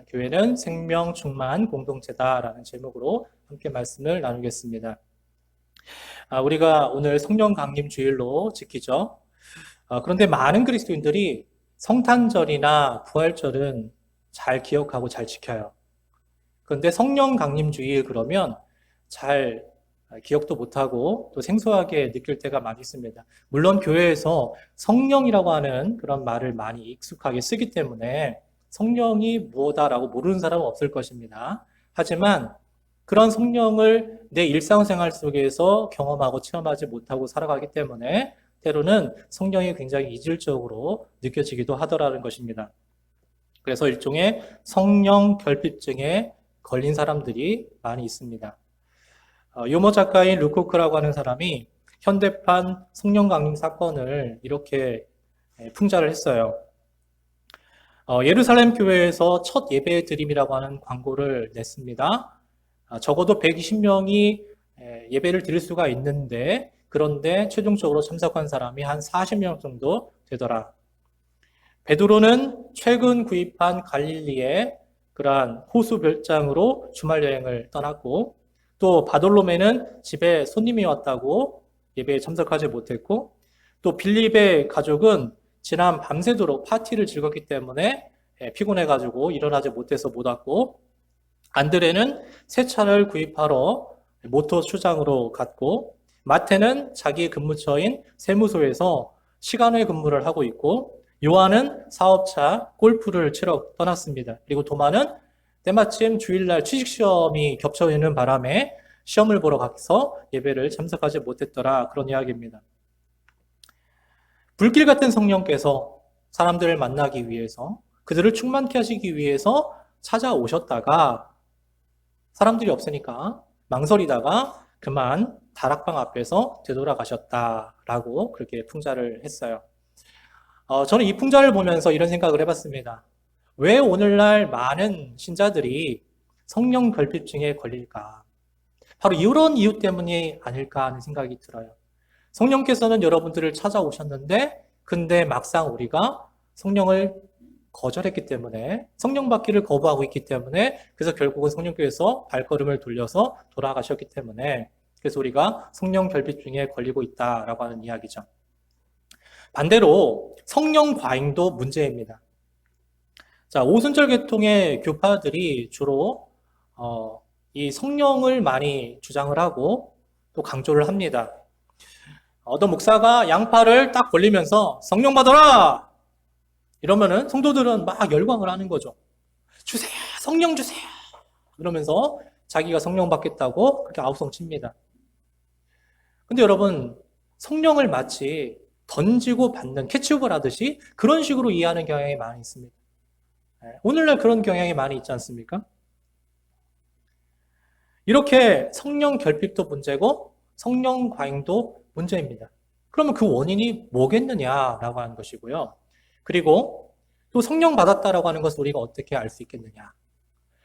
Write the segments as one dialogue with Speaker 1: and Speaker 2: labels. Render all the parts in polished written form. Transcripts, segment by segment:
Speaker 1: 교회는 생명 충만 공동체다라는 제목으로 함께 말씀을 나누겠습니다. 우리가 오늘 성령 강림 주일로 지키죠. 그런데 많은 그리스도인들이 성탄절이나 부활절은 잘 기억하고 잘 지켜요. 그런데 성령 강림 주일 그러면 잘 기억도 못하고 또 생소하게 느낄 때가 많이 있습니다. 물론 교회에서 성령이라고 하는 그런 말을 많이 익숙하게 쓰기 때문에 성령이 무엇다라고 모르는 사람은 없을 것입니다. 하지만 그런 성령을 내 일상생활 속에서 경험하고 체험하지 못하고 살아가기 때문에 때로는 성령이 굉장히 이질적으로 느껴지기도 하더라는 것입니다. 그래서 일종의 성령 결핍증에 걸린 사람들이 많이 있습니다. 유머 작가인 루코크라고 하는 사람이 현대판 성령 강림 사건을 이렇게 풍자를 했어요. 예루살렘 교회에서 첫 예배 드림이라고 하는 광고를 냈습니다. 적어도 120명이 예배를 드릴 수가 있는데 그런데 최종적으로 참석한 사람이 한 40명 정도 되더라. 베드로는 최근 구입한 갈릴리의 그러한 호수 별장으로 주말 여행을 떠났고 또 바돌로메는 집에 손님이 왔다고 예배에 참석하지 못했고 또 빌립의 가족은 지난 밤새도록 파티를 즐겼기 때문에 피곤해가지고 일어나지 못해서 못 왔고 안드레는 새 차를 구입하러 모터 수장으로 갔고 마태는 자기 근무처인 세무소에서 시간외 근무를 하고 있고 요한은 사업차 골프를 치러 떠났습니다. 그리고 도마는 때마침 주일날 취직시험이 겹쳐 있는 바람에 시험을 보러 가서 예배를 참석하지 못했더라. 그런 이야기입니다. 불길 같은 성령께서 사람들을 만나기 위해서 그들을 충만케 하시기 위해서 찾아오셨다가 사람들이 없으니까 망설이다가 그만 다락방 앞에서 되돌아가셨다라고 그렇게 풍자를 했어요. 저는 이 풍자를 보면서 이런 생각을 해봤습니다. 왜 오늘날 많은 신자들이 성령 결핍증에 걸릴까? 바로 이런 이유 때문이 아닐까 하는 생각이 들어요. 성령께서는 여러분들을 찾아오셨는데 근데 막상 우리가 성령을 거절했기 때문에 성령 받기를 거부하고 있기 때문에 그래서 결국은 성령께서 발걸음을 돌려서 돌아가셨기 때문에 그래서 우리가 성령 결핍증에 걸리고 있다라고 하는 이야기죠. 반대로 성령 과잉도 문제입니다. 자, 오순절 계통의 교파들이 주로 이 성령을 많이 주장을 하고 또 강조를 합니다. 어떤 목사가 양팔을 딱 벌리면서 성령 받아라! 이러면은 성도들은 막 열광을 하는 거죠. 주세요! 성령 주세요! 이러면서 자기가 성령 받겠다고 그렇게 아우성 칩니다. 근데 여러분, 성령을 마치 던지고 받는 캐치업을 하듯이 그런 식으로 이해하는 경향이 많이 있습니다. 오늘날 그런 경향이 많이 있지 않습니까? 이렇게 성령 결핍도 문제고 성령 과잉도 문제입니다. 그러면 그 원인이 뭐겠느냐라고 하는 것이고요. 그리고 또 성령 받았다라고 하는 것을 우리가 어떻게 알 수 있겠느냐.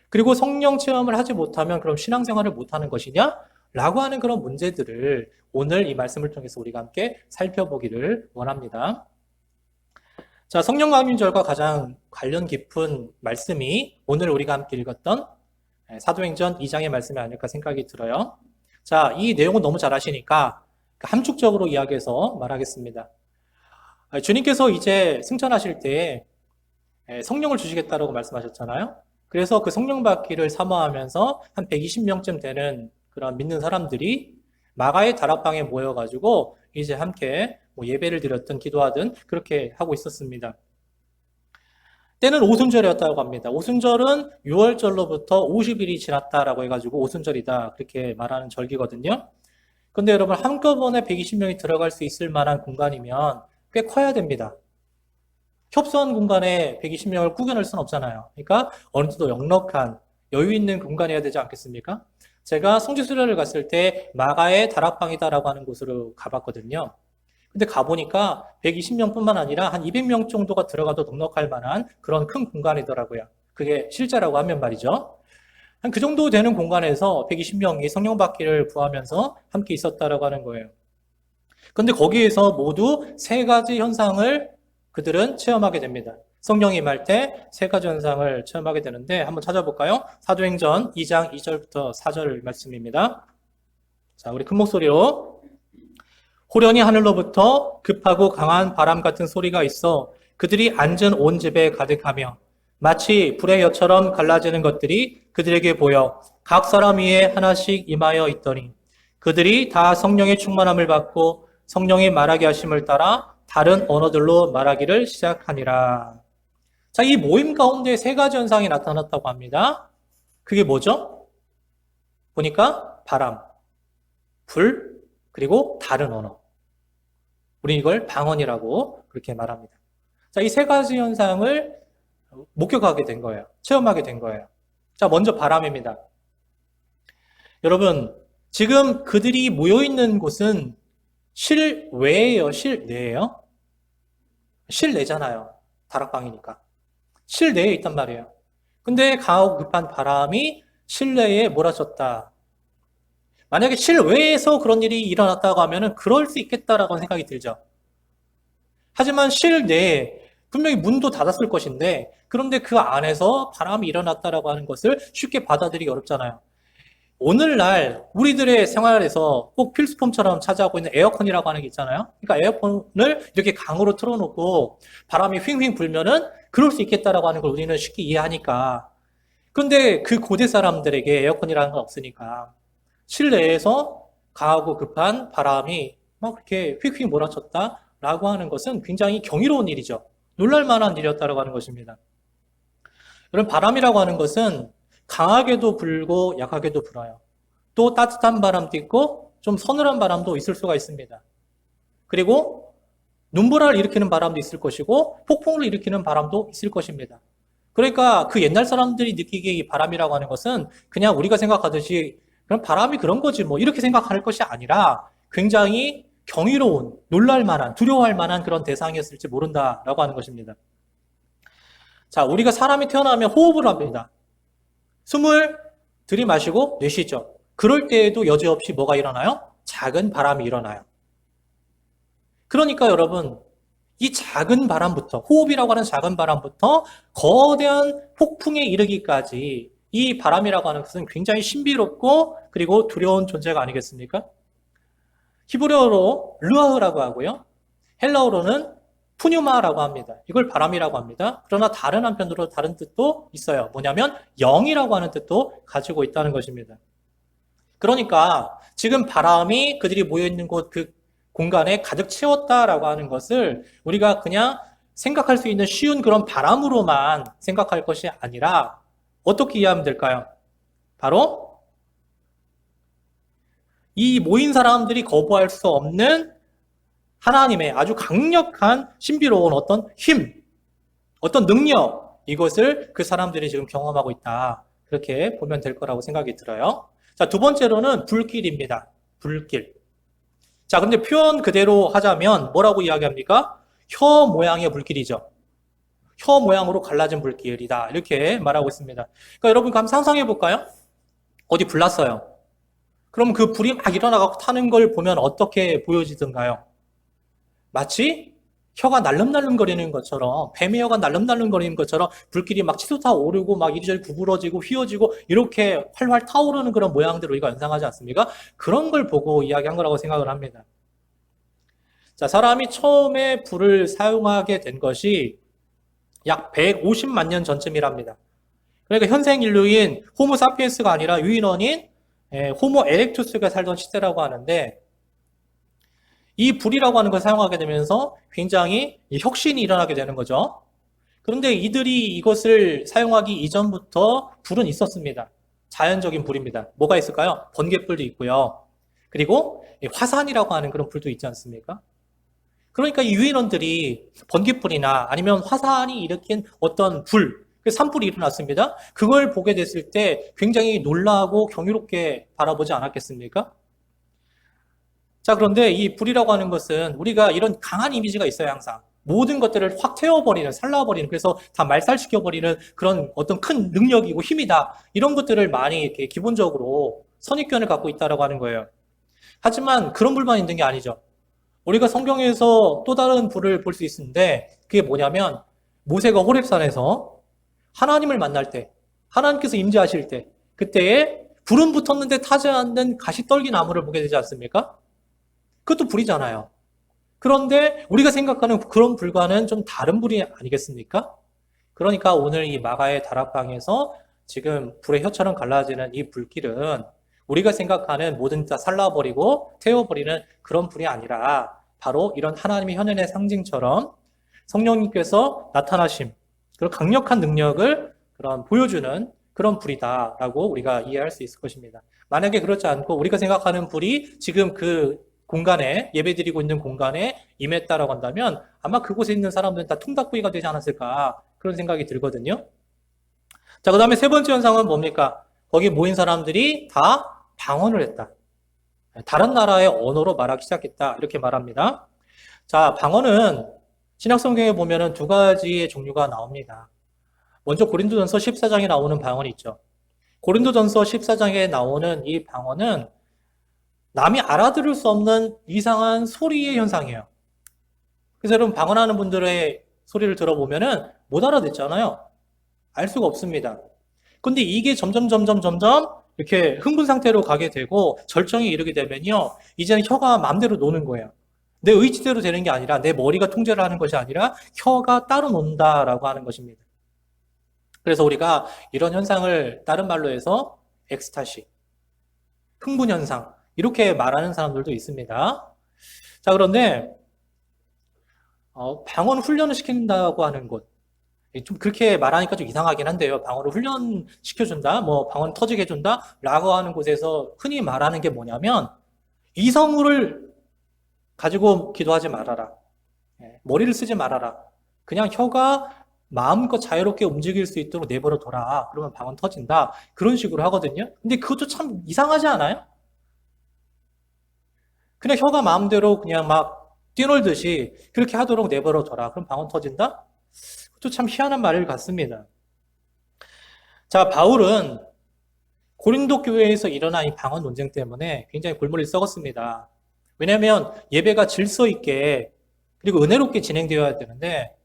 Speaker 1: 그리고 성령 체험을 하지 못하면 그럼 신앙생활을 못하는 것이냐? 라고 하는 그런 문제들을 오늘 이 말씀을 통해서 우리가 함께 살펴보기를 원합니다. 자, 성령 강림절과 가장 관련 깊은 말씀이 오늘 우리가 함께 읽었던 사도행전 2장의 말씀이 아닐까 생각이 들어요. 자, 이 내용은 너무 잘 아시니까 함축적으로 이야기해서 말하겠습니다. 주님께서 이제 승천하실 때 성령을 주시겠다라고 말씀하셨잖아요. 그래서 그 성령 받기를 사모하면서 한 120명쯤 되는 그런 믿는 사람들이 마가의 다락방에 모여가지고 이제 함께 예배를 드렸든 기도하든 그렇게 하고 있었습니다. 때는 오순절이었다고 합니다. 오순절은 6월절로부터 50일이 지났다라고 해가지고 오순절이다 그렇게 말하는 절기거든요. 근데 여러분 한꺼번에 120명이 들어갈 수 있을 만한 공간이면 꽤 커야 됩니다. 협소한 공간에 120명을 구겨낼 수는 없잖아요. 그러니까 어느 정도 넉넉한 여유 있는 공간이어야 되지 않겠습니까? 제가 성지순례를 갔을 때 마가의 다락방이다라고 하는 곳으로 가봤거든요. 근데 가보니까 120명뿐만 아니라 한 200명 정도가 들어가도 넉넉할 만한 그런 큰 공간이더라고요. 그게 실제라고 하면 말이죠. 한 그 정도 되는 공간에서 120명이 성령 받기를 구하면서 함께 있었다라고 하는 거예요. 근데 거기에서 모두 세 가지 현상을 그들은 체험하게 됩니다. 성령이 임할 때 세 가지 현상을 체험하게 되는데 한번 찾아볼까요? 사도행전 2장 2절부터 4절 말씀입니다. 자, 우리 큰 목소리로. 호련히 하늘로부터 급하고 강한 바람 같은 소리가 있어 그들이 앉은 온 집에 가득하며 마치 불의 엿처럼 갈라지는 것들이 그들에게 보여 각 사람 위에 하나씩 임하여 있더니 그들이 다 성령의 충만함을 받고 성령이 말하게 하심을 따라 다른 언어들로 말하기를 시작하니라. 자, 이 모임 가운데 세 가지 현상이 나타났다고 합니다. 그게 뭐죠? 보니까 바람, 불, 그리고 다른 언어. 우리 이걸 방언이라고 그렇게 말합니다. 자, 이 세 가지 현상을 목격하게 된 거예요. 체험하게 된 거예요. 자, 먼저 바람입니다. 여러분, 지금 그들이 모여있는 곳은 실외예요? 실내예요? 실내잖아요. 다락방이니까. 실내에 있단 말이에요. 근데 강하고 급한 바람이 실내에 몰아쳤다. 만약에 실외에서 그런 일이 일어났다고 하면은 그럴 수 있겠다라고 생각이 들죠. 하지만 실내에 분명히 문도 닫았을 것인데 그런데 그 안에서 바람이 일어났다라고 하는 것을 쉽게 받아들이기 어렵잖아요. 오늘날 우리들의 생활에서 꼭 필수품처럼 차지하고 있는 에어컨이라고 하는 게 있잖아요. 그러니까 에어컨을 이렇게 강으로 틀어놓고 바람이 휘휘 불면은 그럴 수 있겠다라고 하는 걸 우리는 쉽게 이해하니까. 그런데 그 고대 사람들에게 에어컨이라는 건 없으니까 실내에서 강하고 급한 바람이 막 그렇게 휙휙 몰아쳤다라고 하는 것은 굉장히 경이로운 일이죠. 놀랄만한 일이었다라고 하는 것입니다. 여러분, 바람이라고 하는 것은 강하게도 불고 약하게도 불어요. 또 따뜻한 바람도 있고 좀 서늘한 바람도 있을 수가 있습니다. 그리고 눈보라를 일으키는 바람도 있을 것이고 폭풍을 일으키는 바람도 있을 것입니다. 그러니까 그 옛날 사람들이 느끼기에 이 바람이라고 하는 것은 그냥 우리가 생각하듯이 그럼 바람이 그런 거지 뭐 이렇게 생각할 것이 아니라 굉장히 경이로운, 놀랄만한, 두려워할 만한 그런 대상이었을지 모른다라고 하는 것입니다. 자, 우리가 사람이 태어나면 호흡을 합니다. 숨을 들이마시고 내쉬죠. 그럴 때에도 여지없이 뭐가 일어나요? 작은 바람이 일어나요. 그러니까 여러분, 이 작은 바람부터, 호흡이라고 하는 작은 바람부터 거대한 폭풍에 이르기까지 이 바람이라고 하는 것은 굉장히 신비롭고 그리고 두려운 존재가 아니겠습니까? 히브리어로 르아흐라고 하고요. 헬라어로는 푸뉴마라고 합니다. 이걸 바람이라고 합니다. 그러나 다른 한편으로 다른 뜻도 있어요. 뭐냐면 영이라고 하는 뜻도 가지고 있다는 것입니다. 그러니까 지금 바람이 그들이 모여있는 곳 그 공간에 가득 채웠다라고 하는 것을 우리가 그냥 생각할 수 있는 쉬운 그런 바람으로만 생각할 것이 아니라 어떻게 이해하면 될까요? 바로 이 모인 사람들이 거부할 수 없는 하나님의 아주 강력한 신비로운 어떤 힘, 어떤 능력, 이것을 그 사람들이 지금 경험하고 있다. 그렇게 보면 될 거라고 생각이 들어요. 자, 두 번째로는 불길입니다. 불길. 자, 근데 표현 그대로 하자면 뭐라고 이야기합니까? 혀 모양의 불길이죠. 혀 모양으로 갈라진 불길이다. 이렇게 말하고 있습니다. 그러니까 여러분 한번 상상해 볼까요? 어디 불났어요. 그럼 그 불이 막 일어나고 타는 걸 보면 어떻게 보여지던가요? 마치 혀가 날름날름거리는 것처럼, 뱀의 혀가 날름날름거리는 것처럼 불길이 막 치솟아 오르고 막 이리저리 구부러지고 휘어지고 이렇게 활활 타오르는 그런 모양들을 우리가 연상하지 않습니까? 그런 걸 보고 이야기한 거라고 생각을 합니다. 자, 사람이 처음에 불을 사용하게 된 것이 약 150만 년 전쯤이랍니다. 그러니까 현생 인류인 호모 사피엔스가 아니라 유인원인 호모 에렉투스가 살던 시대라고 하는데 이 불이라고 하는 걸 사용하게 되면서 굉장히 혁신이 일어나게 되는 거죠. 그런데 이들이 이것을 사용하기 이전부터 불은 있었습니다. 자연적인 불입니다. 뭐가 있을까요? 번갯불도 있고요. 그리고 화산이라고 하는 그런 불도 있지 않습니까? 그러니까 이 유인원들이 번갯불이나 아니면 화산이 일으킨 어떤 불, 산불이 일어났습니다. 그걸 보게 됐을 때 굉장히 놀라고 경이롭게 바라보지 않았겠습니까? 자, 그런데 이 불이라고 하는 것은 우리가 이런 강한 이미지가 있어요, 항상. 모든 것들을 확 태워버리는, 살라버리는, 그래서 다 말살시켜버리는 그런 어떤 큰 능력이고 힘이다. 이런 것들을 많이 이렇게 기본적으로 선입견을 갖고 있다라고 하는 거예요. 하지만 그런 불만 있는 게 아니죠. 우리가 성경에서 또 다른 불을 볼 수 있는데 그게 뭐냐면 모세가 호렙산에서 하나님을 만날 때, 하나님께서 임재하실 때, 그때에 불은 붙었는데 타지 않는 가시떨기 나무를 보게 되지 않습니까? 그것도 불이잖아요. 그런데 우리가 생각하는 그런 불과는 좀 다른 불이 아니겠습니까? 그러니까 오늘 이 마가의 다락방에서 지금 불의 혀처럼 갈라지는 이 불길은 우리가 생각하는 뭐든 다 살라버리고 태워버리는 그런 불이 아니라 바로 이런 하나님의 현현의 상징처럼 성령님께서 나타나심, 그런 강력한 능력을 그런 보여주는 그런 불이다라고 우리가 이해할 수 있을 것입니다. 만약에 그렇지 않고 우리가 생각하는 불이 지금 그 공간에 예배드리고 있는 공간에 임했다라고 한다면 아마 그곳에 있는 사람들은 다 통닭구이가 되지 않았을까 그런 생각이 들거든요. 자, 그 다음에 세 번째 현상은 뭡니까? 거기 모인 사람들이 다 방언을 했다. 다른 나라의 언어로 말하기 시작했다. 이렇게 말합니다. 자, 방언은 신약성경에 보면은 두 가지의 종류가 나옵니다. 먼저 고린도전서 14장에 나오는 방언이 있죠. 고린도전서 14장에 나오는 이 방언은 남이 알아들을 수 없는 이상한 소리의 현상이에요. 그래서 여러분 방언하는 분들의 소리를 들어보면은 못 알아듣잖아요. 알 수가 없습니다. 근데 이게 점점 이렇게 흥분 상태로 가게 되고 절정에 이르게 되면요. 이제는 혀가 마음대로 노는 거예요. 내 의지대로 되는 게 아니라 내 머리가 통제를 하는 것이 아니라 혀가 따로 논다라고 하는 것입니다. 그래서 우리가 이런 현상을 다른 말로 해서 엑스타시, 흥분 현상 이렇게 말하는 사람들도 있습니다. 자, 그런데 방언 훈련을 시킨다고 하는 곳, 좀 그렇게 말하니까 좀 이상하긴 한데요. 방언을 훈련시켜준다, 뭐 방언 터지게 해준다 라고 하는 곳에서 흔히 말하는 게 뭐냐면 이성을 가지고 기도하지 말아라. 머리를 쓰지 말아라. 그냥 혀가 마음껏 자유롭게 움직일 수 있도록 내버려 둬라. 그러면 방언 터진다. 그런 식으로 하거든요. 근데 그것도 참 이상하지 않아요? 그냥 혀가 마음대로 그냥 막 뛰놀듯이 그렇게 하도록 내버려 둬라. 그럼 방언 터진다? 그것도 참 희한한 말 같습니다. 자, 바울은 고린도 교회에서 일어난 이 방언 논쟁 때문에 굉장히 골머리를 썩었습니다. 왜냐하면 예배가 질서 있게 그리고 은혜롭게 진행되어야 되는데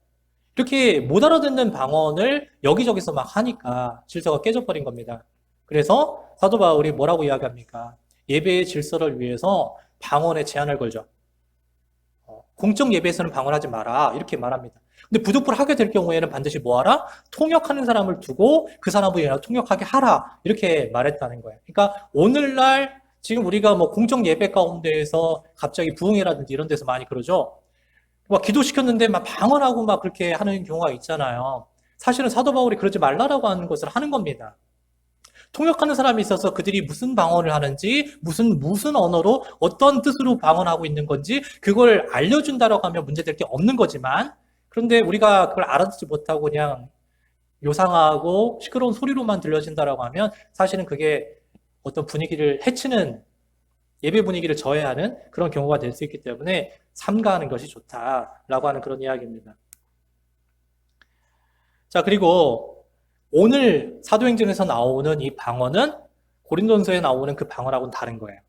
Speaker 1: 이렇게 못 알아듣는 방언을 여기저기서 막 하니까 질서가 깨져버린 겁니다. 그래서 사도 바울이 뭐라고 이야기합니까? 예배의 질서를 위해서 방언에 제한을 걸죠. 공적 예배에서는 방언하지 마라 이렇게 말합니다. 근데 부득불 하게 될 경우에는 반드시 뭐하라? 통역하는 사람을 두고 그 사람을 위해 통역하게 하라 이렇게 말했다는 거예요. 그러니까 오늘날 지금 우리가 뭐 공적 예배 가운데에서 갑자기 부흥회라든지 이런 데서 많이 그러죠. 막 기도시켰는데 막 방언하고 막 그렇게 하는 경우가 있잖아요. 사실은 사도 바울이 그러지 말라라고 하는 것을 하는 겁니다. 통역하는 사람이 있어서 그들이 무슨 방언을 하는지, 무슨 언어로 어떤 뜻으로 방언하고 있는 건지 그걸 알려준다라고 하면 문제될 게 없는 거지만 그런데 우리가 그걸 알아듣지 못하고 그냥 요상하고 시끄러운 소리로만 들려진다라고 하면 사실은 그게 어떤 분위기를 해치는 예배 분위기를 저해하는 그런 경우가 될 수 있기 때문에 삼가하는 것이 좋다라고 하는 그런 이야기입니다. 자, 그리고 오늘 사도행전에서 나오는 이 방언은 고린도전서에 나오는 그 방언하고는 다른 거예요.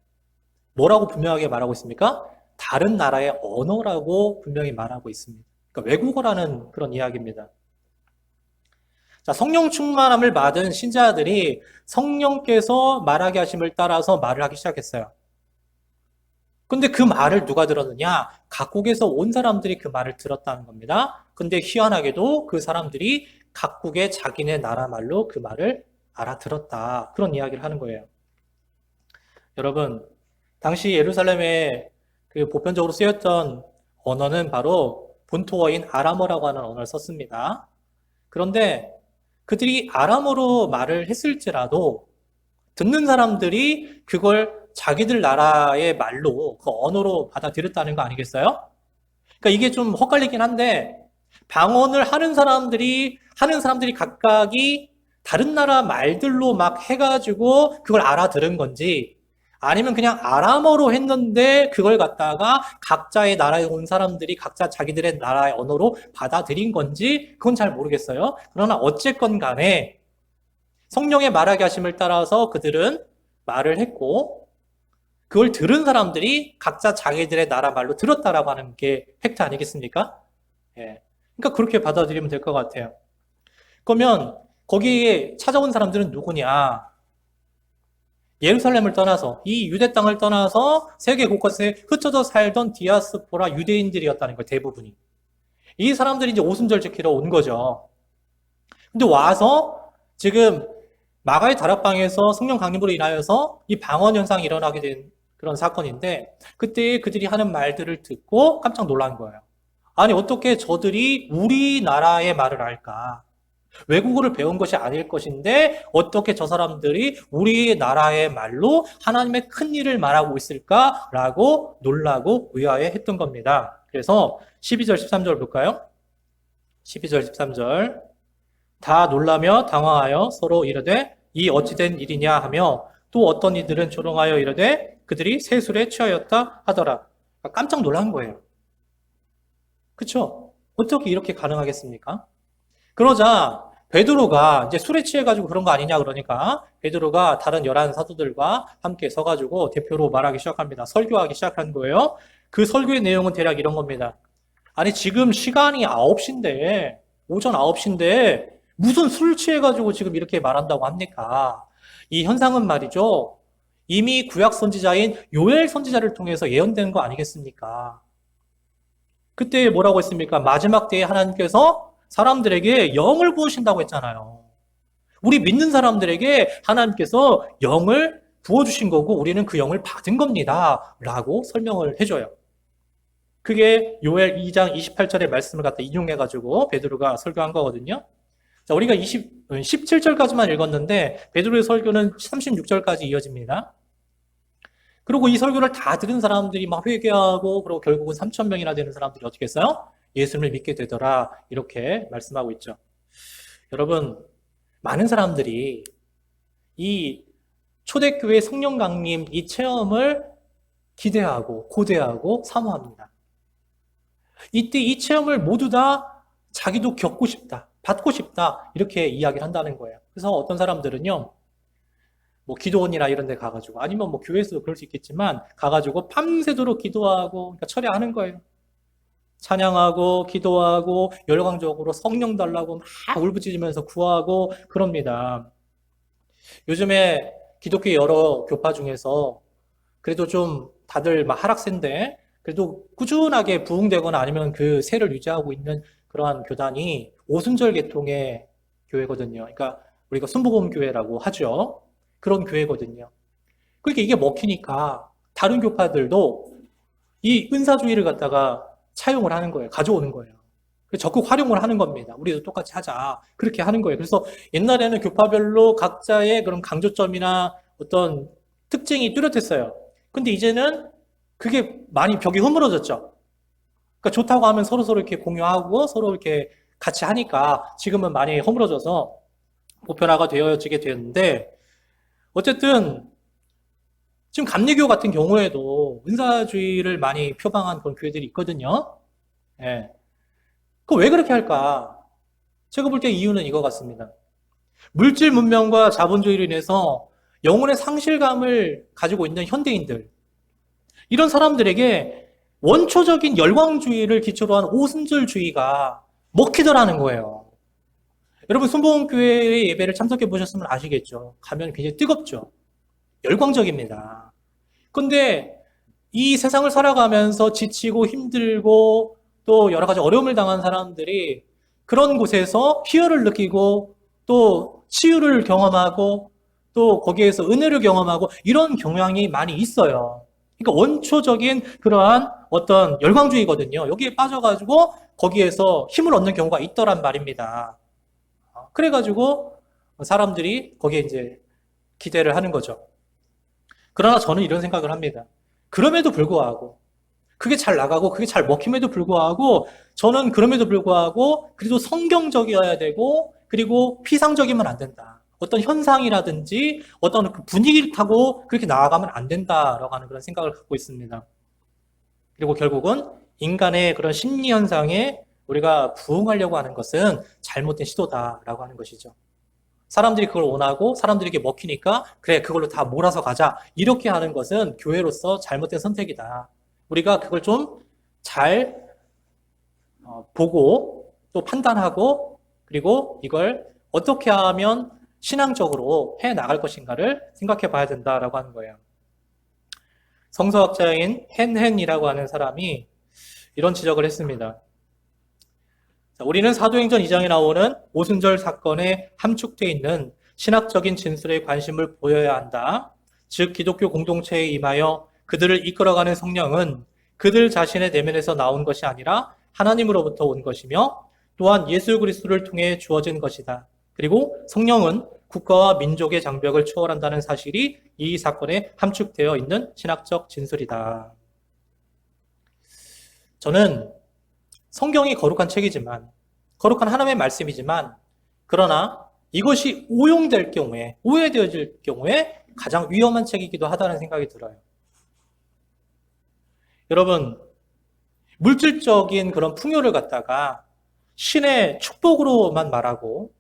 Speaker 1: 뭐라고 분명하게 말하고 있습니까? 다른 나라의 언어라고 분명히 말하고 있습니다. 그러니까 외국어라는 그런 이야기입니다. 자, 성령 충만함을 받은 신자들이 성령께서 말하게 하심을 따라서 말을 하기 시작했어요. 근데 그 말을 누가 들었느냐? 각국에서 온 사람들이 그 말을 들었다는 겁니다. 근데 희한하게도 그 사람들이 각국의 자기네 나라 말로 그 말을 알아들었다. 그런 이야기를 하는 거예요. 여러분, 당시 예루살렘에 그 보편적으로 쓰였던 언어는 바로 본토어인 아람어라고 하는 언어를 썼습니다. 그런데 그들이 아람어로 말을 했을지라도 듣는 사람들이 그걸 자기들 나라의 말로 그 언어로 받아들였다는 거 아니겠어요? 그러니까 이게 좀 헛갈리긴 한데 방언을 하는 사람들이 각각이 다른 나라 말들로 막 해가지고 그걸 알아들은 건지 아니면 그냥 아람어로 했는데 그걸 갖다가 각자의 나라에 온 사람들이 각자 자기들의 나라의 언어로 받아들인 건지 그건 잘 모르겠어요. 그러나 어쨌건 간에 성령의 말하게 하심을 따라서 그들은 말을 했고 그걸 들은 사람들이 각자 자기들의 나라 말로 들었다라고 하는 게 팩트 아니겠습니까? 예. 그러니까 그렇게 받아들이면 될 것 같아요. 그러면 거기에 찾아온 사람들은 누구냐? 예루살렘을 떠나서 이 유대 땅을 떠나서 세계 곳곳에 흩어져 살던 디아스포라 유대인들이었다는 거예요. 대부분이. 이 사람들이 이제 오순절 지키러 온 거죠. 근데 와서 지금 마가의 다락방에서 성령 강림으로 인하여서 이 방언 현상이 일어나게 된 그런 사건인데 그때 그들이 하는 말들을 듣고 깜짝 놀란 거예요. 아니 어떻게 저들이 우리나라의 말을 알까? 외국어를 배운 것이 아닐 것인데 어떻게 저 사람들이 우리나라의 말로 하나님의 큰 일을 말하고 있을까라고 놀라고 의아해했던 겁니다. 그래서 12절 13절 볼까요? 12절 13절 다 놀라며 당황하여 서로 이르되 이 어찌된 일이냐 하며 또 어떤 이들은 조롱하여 이르되 그들이 세술에 취하였다 하더라. 깜짝 놀란 거예요. 그렇죠? 어떻게 이렇게 가능하겠습니까? 그러자 베드로가 이제 술에 취해가지고 그런 거 아니냐 그러니까 베드로가 다른 11 사도들과 함께 서가지고 대표로 말하기 시작합니다. 설교하기 시작한 거예요. 그 설교의 내용은 대략 이런 겁니다. 아니 지금 시간이 9시인데 오전 9시인데 무슨 술 취해가지고 지금 이렇게 말한다고 합니까? 이 현상은 말이죠. 이미 구약 선지자인 요엘 선지자를 통해서 예언된 거 아니겠습니까? 그때 뭐라고 했습니까? 마지막 때에 하나님께서 사람들에게 영을 부으신다고 했잖아요. 우리 믿는 사람들에게 하나님께서 영을 부어주신 거고 우리는 그 영을 받은 겁니다. 라고 설명을 해줘요. 그게 요엘 2장 28절의 말씀을 갖다 인용해가지고 베드로가 설교한 거거든요. 자, 우리가 17절까지만 읽었는데 베드로의 설교는 36절까지 이어집니다. 그리고 이 설교를 다 들은 사람들이 막 회개하고 그리고 결국은 3,000명이나 되는 사람들이 어떻게 했어요? 예수님을 믿게 되더라. 이렇게 말씀하고 있죠. 여러분, 많은 사람들이 이 초대교회 성령 강림 이 체험을 기대하고 고대하고 사모합니다. 이때 이 체험을 모두 다 자기도 겪고 싶다, 받고 싶다 이렇게 이야기를 한다는 거예요. 그래서 어떤 사람들은요. 뭐 기도원이나 이런 데 가가지고 아니면 뭐 교회에서도 그럴 수 있겠지만 가가지고 밤새도록 기도하고 그러니까 철야하는 거예요. 찬양하고 기도하고 열광적으로 성령 달라고 막 울부짖으면서 구하고 그럽니다. 요즘에 기독교 여러 교파 중에서 그래도 좀 다들 막 하락세인데 그래도 꾸준하게 부흥되거나 아니면 그 세를 유지하고 있는 그러한 교단이 오순절 계통의 교회거든요. 그러니까 우리가 순복음교회라고 하죠. 그런 교회거든요. 그러니까 이게 먹히니까 다른 교파들도 이 은사주의를 갖다가 차용을 하는 거예요. 가져오는 거예요. 적극 활용을 하는 겁니다. 우리도 똑같이 하자. 그렇게 하는 거예요. 그래서 옛날에는 교파별로 각자의 그런 강조점이나 어떤 특징이 뚜렷했어요. 근데 이제는 그게 많이 벽이 허물어졌죠. 그러니까 좋다고 하면 서로 이렇게 공유하고 서로 이렇게 같이 하니까 지금은 많이 허물어져서 보편화가 되어지게 되는데 어쨌든 지금 감리교 같은 경우에도 은사주의를 많이 표방한 그런 교회들이 있거든요. 예. 그거 왜 그렇게 할까? 제가 볼 때 이유는 이거 같습니다. 물질 문명과 자본주의로 인해서 영혼의 상실감을 가지고 있는 현대인들, 이런 사람들에게 원초적인 열광주의를 기초로 한 오순절주의가 먹히더라는 거예요. 여러분 순복음교회의 예배를 참석해 보셨으면 아시겠죠. 가면 굉장히 뜨겁죠. 열광적입니다. 근데 이 세상을 살아가면서 지치고 힘들고 또 여러 가지 어려움을 당한 사람들이 그런 곳에서 희열을 느끼고 또 치유를 경험하고 또 거기에서 은혜를 경험하고 이런 경향이 많이 있어요. 그러니까 원초적인 그러한 어떤 열광주의거든요. 여기에 빠져가지고 거기에서 힘을 얻는 경우가 있더란 말입니다. 그래가지고 사람들이 거기에 이제 기대를 하는 거죠. 그러나 저는 이런 생각을 합니다. 그럼에도 불구하고 그게 잘 나가고 그게 잘 먹힘에도 불구하고 저는 그럼에도 불구하고 그래도 성경적이어야 되고 그리고 피상적이면 안 된다. 어떤 현상이라든지 어떤 그 분위기를 타고 그렇게 나아가면 안 된다라고 하는 그런 생각을 갖고 있습니다. 그리고 결국은 인간의 그런 심리 현상에 우리가 부응하려고 하는 것은 잘못된 시도다라고 하는 것이죠. 사람들이 그걸 원하고 사람들에게 먹히니까 그래 그걸로 다 몰아서 가자 이렇게 하는 것은 교회로서 잘못된 선택이다. 우리가 그걸 좀 잘 보고 또 판단하고 그리고 이걸 어떻게 하면 신앙적으로 해 나갈 것인가를 생각해 봐야 된다라고 하는 거예요. 성서학자인 헨헨이라고 하는 사람이 이런 지적을 했습니다. 자, 우리는 사도행전 2장에 나오는 오순절 사건에 함축되어 있는 신학적인 진술에 관심을 보여야 한다. 즉 기독교 공동체에 임하여 그들을 이끌어가는 성령은 그들 자신의 내면에서 나온 것이 아니라 하나님으로부터 온 것이며 또한 예수 그리스도를 통해 주어진 것이다. 그리고 성령은 국가와 민족의 장벽을 초월한다는 사실이 이 사건에 함축되어 있는 신학적 진술이다. 저는 성경이 거룩한 책이지만, 거룩한 하나님의 말씀이지만, 그러나 이것이 오용될 경우에, 오해되어질 경우에 가장 위험한 책이기도 하다는 생각이 들어요. 여러분, 물질적인 그런 풍요를 갖다가 신의 축복으로만 말하고,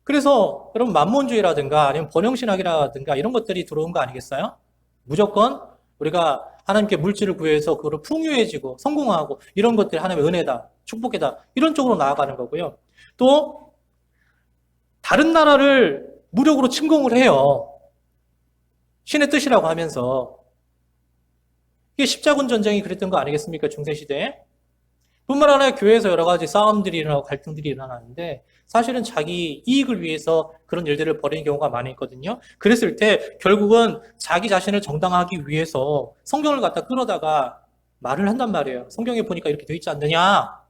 Speaker 1: 그래서 여러분 만몬주의라든가 아니면 번영신학이라든가 이런 것들이 들어온 거 아니겠어요? 무조건 우리가 하나님께 물질을 구해서 그거를 풍요해지고 성공하고 이런 것들이 하나님의 은혜다, 축복이다 이런 쪽으로 나아가는 거고요. 또 다른 나라를 무력으로 침공을 해요. 신의 뜻이라고 하면서. 이게 십자군 전쟁이 그랬던 거 아니겠습니까? 중세시대에. 뿐만 아니라 교회에서 여러 가지 싸움들이 일어나고 갈등들이 일어나는데 사실은 자기 이익을 위해서 그런 일들을 벌이는 경우가 많이 있거든요. 그랬을 때 결국은 자기 자신을 정당하기 위해서 성경을 갖다 끌어다가 말을 한단 말이에요. 성경에 보니까 이렇게 돼 있지 않느냐.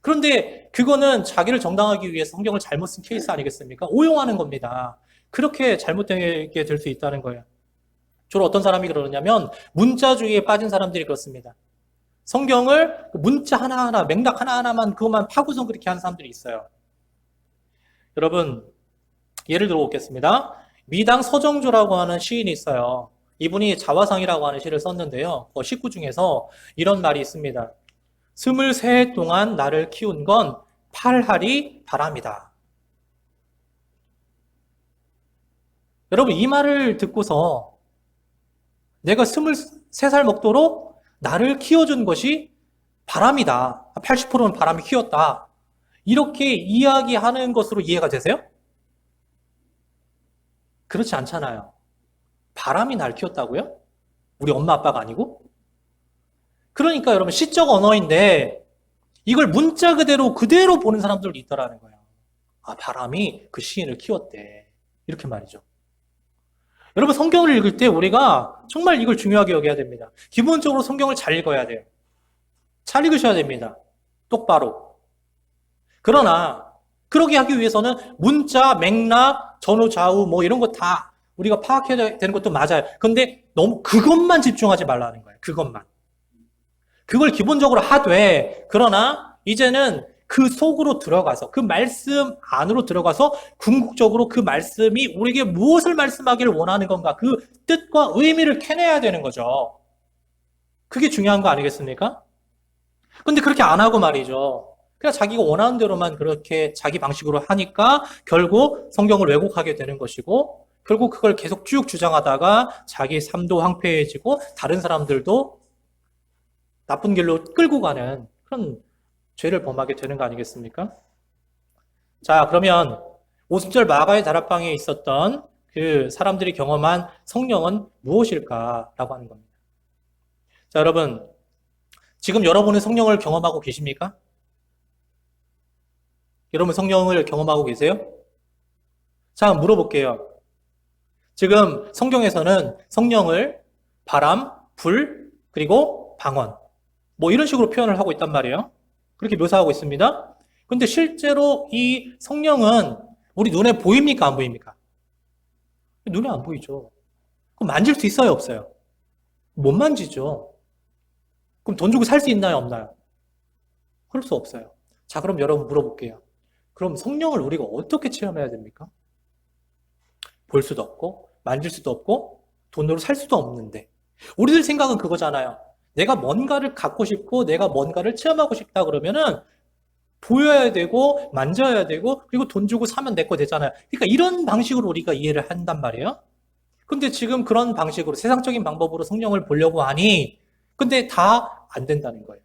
Speaker 1: 그런데 그거는 자기를 정당하기 위해서 성경을 잘못 쓴 케이스 아니겠습니까? 오용하는 겁니다. 그렇게 잘못되게 될 수 있다는 거예요. 주로 어떤 사람이 그러냐면 문자주의에 빠진 사람들이 그렇습니다. 성경을 문자 하나하나, 맥락 하나하나만 그것만 파고서 그렇게 하는 사람들이 있어요. 여러분, 예를 들어 보겠습니다. 미당 서정조라고 하는 시인이 있어요. 이분이 자화상이라고 하는 시를 썼는데요. 그 식구 중에서 이런 말이 있습니다. 23해 동안 나를 키운 건 팔할이 바람이다. 여러분, 이 말을 듣고서 내가 23살 먹도록 나를 키워준 것이 바람이다. 80%는 바람이 키웠다. 이렇게 이야기하는 것으로 이해가 되세요? 그렇지 않잖아요. 바람이 날 키웠다고요? 우리 엄마 아빠가 아니고? 그러니까 여러분 시적 언어인데 이걸 문자 그대로 보는 사람들도 있더라는 거예요. 아, 바람이 그 시인을 키웠대. 이렇게 말이죠. 여러분 성경을 읽을 때 우리가 정말 이걸 중요하게 여겨야 됩니다. 기본적으로 성경을 잘 읽어야 돼요. 잘 읽으셔야 됩니다. 똑바로. 그러나 그러게 하기 위해서는 문자, 맥락, 전후, 좌우 뭐 이런 거 다 우리가 파악해야 되는 것도 맞아요. 그런데 너무 그것만 집중하지 말라는 거예요. 그것만. 그걸 기본적으로 하되 그러나 이제는 그 속으로 들어가서 그 말씀 안으로 들어가서 궁극적으로 그 말씀이 우리에게 무엇을 말씀하기를 원하는 건가 그 뜻과 의미를 캐내야 되는 거죠. 그게 중요한 거 아니겠습니까? 근데 그렇게 안 하고 말이죠. 그냥 자기가 원하는 대로만 그렇게 자기 방식으로 하니까 결국 성경을 왜곡하게 되는 것이고 결국 그걸 계속 쭉 주장하다가 자기 삶도 황폐해지고 다른 사람들도 나쁜 길로 끌고 가는 그런 죄를 범하게 되는 거 아니겠습니까? 자, 그러면 오순절 마가의 다락방에 있었던 그 사람들이 경험한 성령은 무엇일까라고 하는 겁니다. 자, 여러분, 지금 여러분은 성령을 경험하고 계십니까? 여러분 성령을 경험하고 계세요? 자, 물어볼게요. 지금 성경에서는 성령을 바람, 불, 그리고 방언 뭐 이런 식으로 표현을 하고 있단 말이에요. 그렇게 묘사하고 있습니다. 근데 실제로 이 성령은 우리 눈에 보입니까? 안 보입니까? 눈에 안 보이죠. 그럼 만질 수 있어요? 없어요? 못 만지죠. 그럼 돈 주고 살 수 있나요? 없나요? 그럴 수 없어요. 자, 그럼 여러분 물어볼게요. 그럼 성령을 우리가 어떻게 체험해야 됩니까? 볼 수도 없고 만질 수도 없고 돈으로 살 수도 없는데 우리들 생각은 그거잖아요. 내가 뭔가를 갖고 싶고 내가 뭔가를 체험하고 싶다 그러면은 보여야 되고 만져야 되고 그리고 돈 주고 사면 내 거 되잖아요. 그러니까 이런 방식으로 우리가 이해를 한단 말이에요. 근데 지금 그런 방식으로 세상적인 방법으로 성령을 보려고 하니 근데 다 안 된다는 거예요.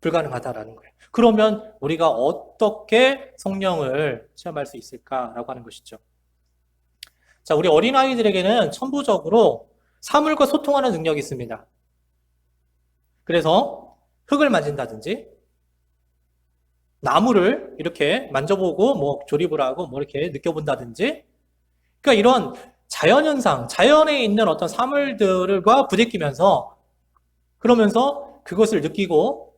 Speaker 1: 불가능하다라는 거예요. 그러면 우리가 어떻게 성령을 체험할 수 있을까라고 하는 것이죠. 자, 우리 어린아이들에게는 천부적으로 사물과 소통하는 능력이 있습니다. 그래서 흙을 만진다든지 나무를 이렇게 만져보고 뭐 조립을 하고 뭐 이렇게 느껴본다든지, 그러니까 이런 자연현상, 자연에 있는 어떤 사물들과 부딪히면서 그러면서 그것을 느끼고